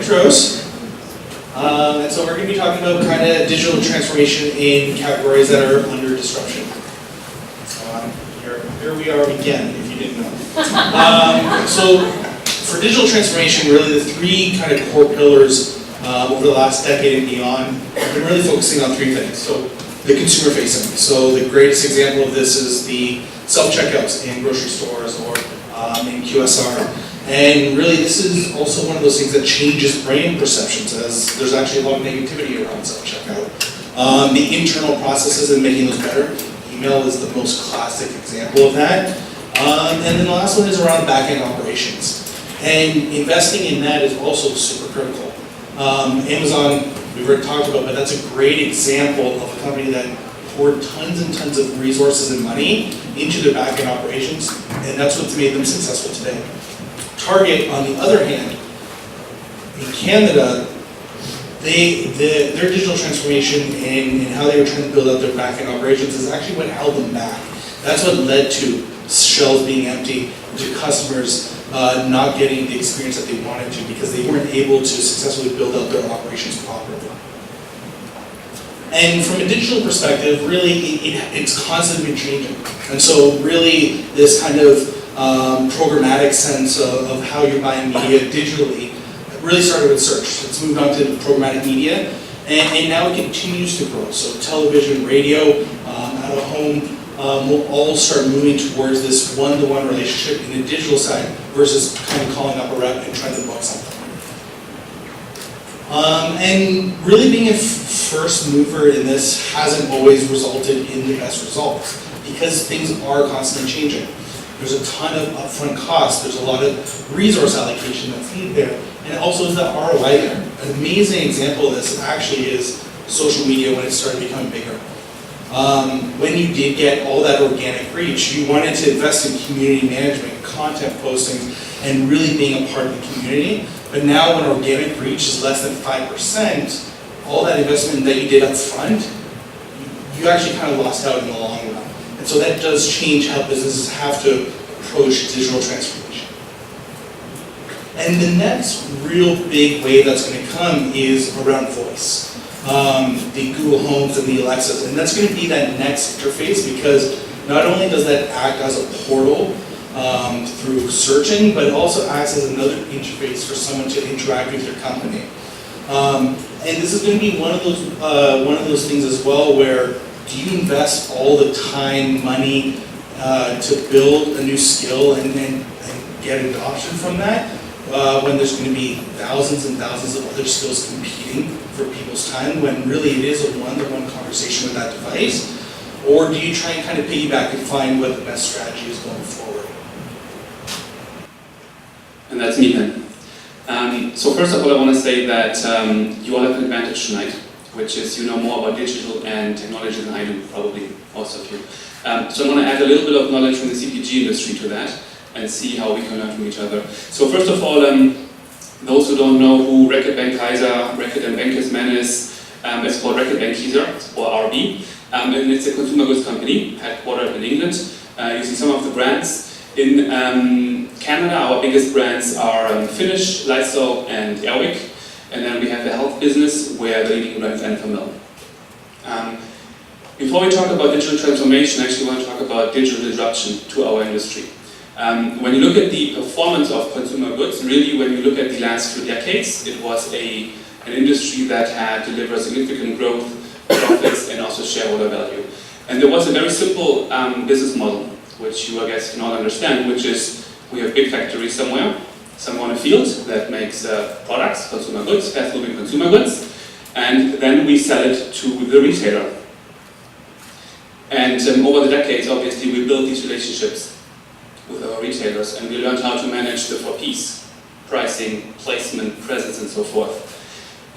intros. And so we're going to be talking about kind of digital transformation in categories that are under disruption. Here we are again, if you didn't know. So for digital transformation, really the three kind of core pillars over the last decade and beyond, we've been really focusing on three things. So the consumer facing. So the greatest example of this is the self-checkouts in grocery stores or in QSR. And really this is also one of those things that changes brand perceptions, as there's actually a lot of negativity around self-checkout. The internal processes and making those better. Email is the most classic example of that. And then the last one is around back-end operations. And investing in that is also super critical. Amazon, we've already talked about, but that's a great example of a company that poured tons and tons of resources and money into their back-end operations, and that's what's made them successful today. Target, on the other hand, in Canada, their digital transformation and how they were trying to build out their back-end operations is actually what held them back. That's what led to shelves being empty, to customers not getting the experience that they wanted to because they weren't able to successfully build out their operations properly. And from a digital perspective, really, it's constantly changing. And so really, this kind of programmatic sense of how you're buying media digitally really started with search. It's moved on to programmatic media, and now it continues to grow. So television, radio, out of home, will all start moving towards this one-to-one relationship in the digital side versus kind of calling up a rep and trying to book something. And really being a first mover in this hasn't always resulted in the best results because things are constantly changing. There's a ton of upfront costs. There's a lot of resource allocation that's needed there. And also is that ROI there. An amazing example of this actually is social media when it started becoming bigger. When you did get all that organic reach, you wanted to invest in community management, content postings, and really being a part of the community. But now when organic reach is less than 5%, all that investment that you did up front, you actually kind of lost out in the long run. And so that does change how businesses have to approach digital transformation. And the next real big wave that's going to come is around voice. The Google Homes and the Alexas, and that's going to be that next interface because not only does that act as a portal through searching, but it also acts as another interface for someone to interact with your company. And this is going to be one of those things as well where do you invest all the time, money to build a new skill and get adoption from that when there's going to be thousands and thousands of other skills competing for people's time when really it is a one-to-one conversation with that device? Or do you try and kind of piggyback and find what the best strategy is going forward? And that's me then. So first of all, I want to say that you all have an advantage tonight, which is you know more about digital and technology than I do, probably most of you. So I'm going to add a little bit of knowledge from the CPG industry to that and see how we can learn from each other. So first of all, those who don't know who Reckitt Benckiser, Reckitt and Benckiserman is, it's called Reckitt Benckiser, or RB, and it's a consumer goods company, headquartered in England. You see some of the brands. In Canada, our biggest brands are Finish, Lysol, and Airwick. And then we have the health business, where the leading brand is Fil. Before we talk about digital transformation, I actually want to talk about digital disruption to our industry. When you look at the performance of consumer goods, really when you look at the last few decades, it was an industry that had delivered significant growth, profits, and also shareholder value. And there was a very simple business model, which you, I guess, can all understand, which is we have big factories somewhere in a field that makes products, consumer goods, fast-moving consumer goods, and then we sell it to the retailer. And over the decades, obviously, we built these relationships with our retailers, and we learned how to manage the 4 Ps: pricing, placement, presence, and so forth.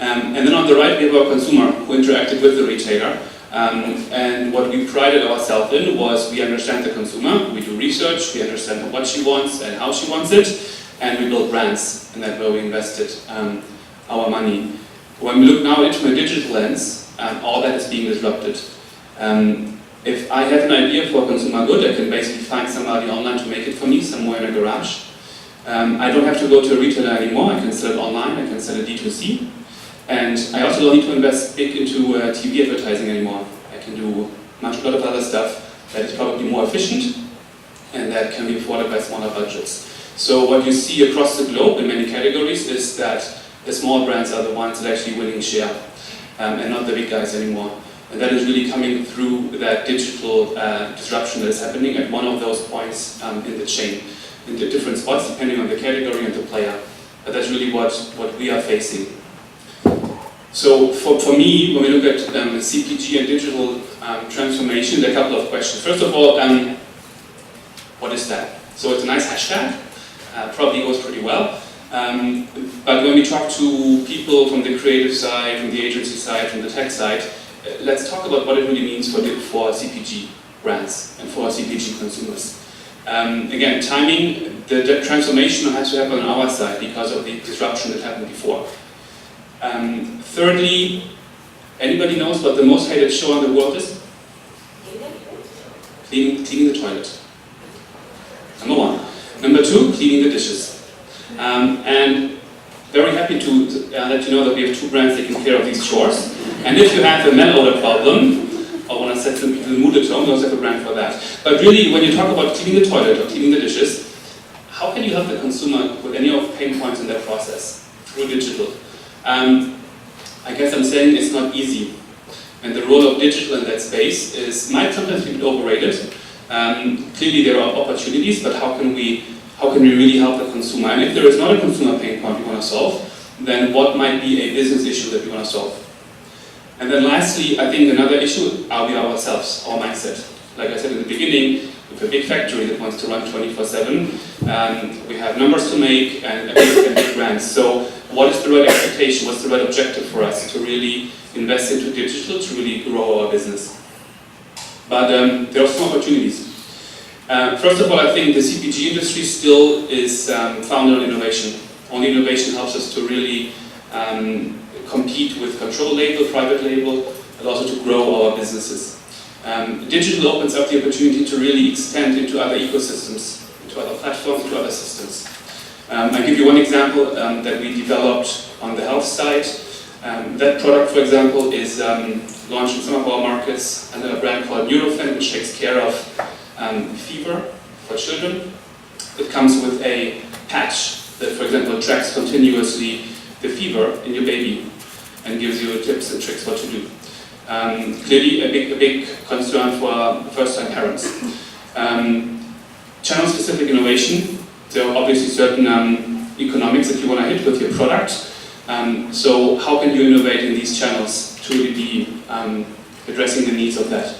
And then on the right, we have our consumer who interacted with the retailer. And what we prided ourselves in was we understand the consumer, we do research, we understand what she wants and how she wants it, and we build brands, and that's where we invested our money. When we look now into a digital lens, all that is being disrupted. If I have an idea for a consumer good, I can basically find somebody online to make it for me somewhere in a garage. I don't have to go to a retailer anymore. I can sell it online, I can sell it D2C. And I also don't need to invest big into TV advertising anymore. I can do a lot of other stuff that is probably more efficient and that can be afforded by smaller budgets. So what you see across the globe in many categories is that the small brands are the ones that are actually winning share and not the big guys anymore. And that is really coming through that digital disruption that is happening at one of those points in the chain, in the different spots depending on the category and the player. But that's really what we are facing. So for me, when we look at CPG and digital transformation, there are a couple of questions. First of all, what is that? So it's a nice hashtag, probably goes pretty well. But when we talk to people from the creative side, from the agency side, from the tech side, let's talk about what it really means for CPG brands and for CPG consumers. Again, timing, the transformation has to happen on our side because of the disruption that happened before. Thirdly, anybody knows what the most hated show in the world is? Cleaning the toilet. Number one. Number two, cleaning the dishes. And very happy to let you know that we have two brands taking care of these chores. And if you have a mail order problem, or want to set some people in the mood at home, we also have a brand for that. But really, when you talk about cleaning the toilet or cleaning the dishes, how can you help the consumer with any of the pain points in that process? Through digital. I guess I'm saying it's not easy. And the role of digital in that space might sometimes be a bit overrated. Clearly there are opportunities, but how can we really help the consumer? And if there is not a consumer pain point we want to solve, then what might be a business issue that we want to solve? And then lastly, I think another issue are we ourselves, our mindset. Like I said in the beginning, with a big factory that wants to run 24/7, we have numbers to make and big brands. So what is the right expectation? What's the right objective for us to really invest into digital, to really grow our business? But there are some opportunities. First of all, I think the CPG industry still is founded on innovation. Only innovation helps us to really compete with control label, private label, and also to grow our businesses. Digital opens up the opportunity to really extend into other ecosystems, into other platforms, into other systems. I'll give you one example that we developed on the health side. That product, for example, is launched in some of our markets under a brand called Nurofen, which takes care of fever for children. It comes with a patch that, for example, tracks continuously the fever in your baby and gives you tips and tricks what to do. Clearly a big concern for first-time parents. Channel-specific innovation. There are obviously certain economics that you want to hit with your product. So how can you innovate in these channels to really be addressing the needs of that?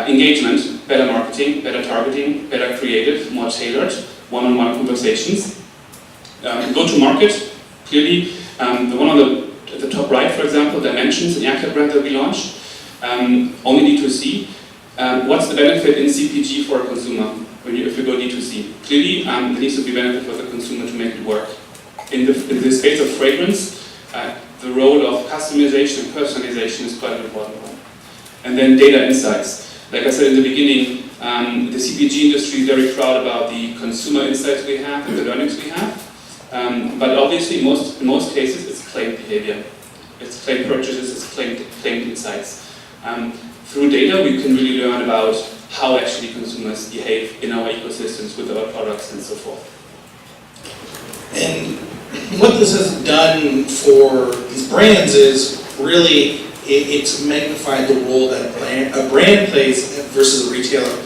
Engagement, better marketing, better targeting, better creative, more tailored, one-on-one conversations. Go-to-market, clearly, the one on the top right, for example, Dimensions, an aircare brand that we launched, only D2C. What's the benefit in CPG for a consumer if we go D2C? Clearly, there needs to be benefit for the consumer to make it work. In the space of fragrance, the role of customization and personalization is quite an important one. And then data insights. Like I said in the beginning, the CPG industry is very proud about the consumer insights we have and the learnings we have. But obviously, in most cases, it's claimed behavior. It's claimed purchases, it's claimed insights. Through data, we can really learn about how actually consumers behave in our ecosystems with our products and so forth. And what this has done for these brands is really it's magnified the role that a brand plays versus a retailer.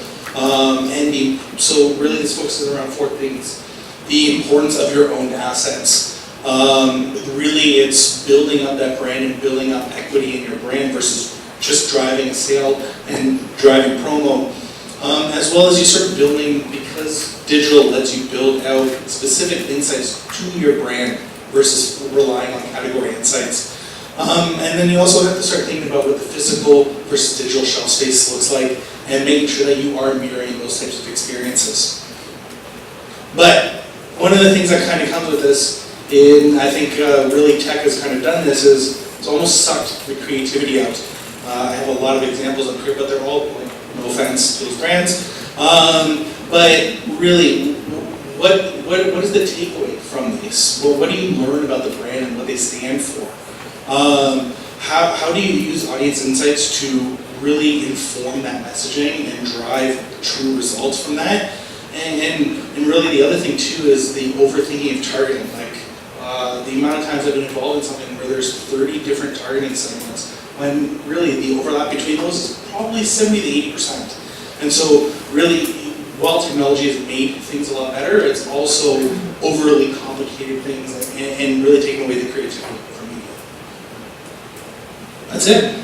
So really this focuses around four things. The importance of your own assets. Really it's building up that brand and building up equity in your brand versus just driving a sale and driving promo. As well as you start building, because digital lets you build out specific insights to your brand versus relying on category insights. And then you also have to start thinking about what the physical versus digital shelf space looks like and making sure that you are mirroring those types of experiences. But one of the things that kind of comes with this, and I think really tech has kind of done this, is it's almost sucked the creativity out. I have a lot of examples up here, but they're all, no offense to those brands, but really, what is the takeaway from this? Well, what do you learn about the brand and what they stand for? How do you use audience insights to really inform that messaging and drive true results from that? And really the other thing too is the overthinking of targeting. Like the amount of times I've been involved in something where there's 30 different targeting segments, when really the overlap between those is probably 70 to 80%. And so really, while technology has made things a lot better, it's also overly complicated things and really taking away the creativity from media. That's it.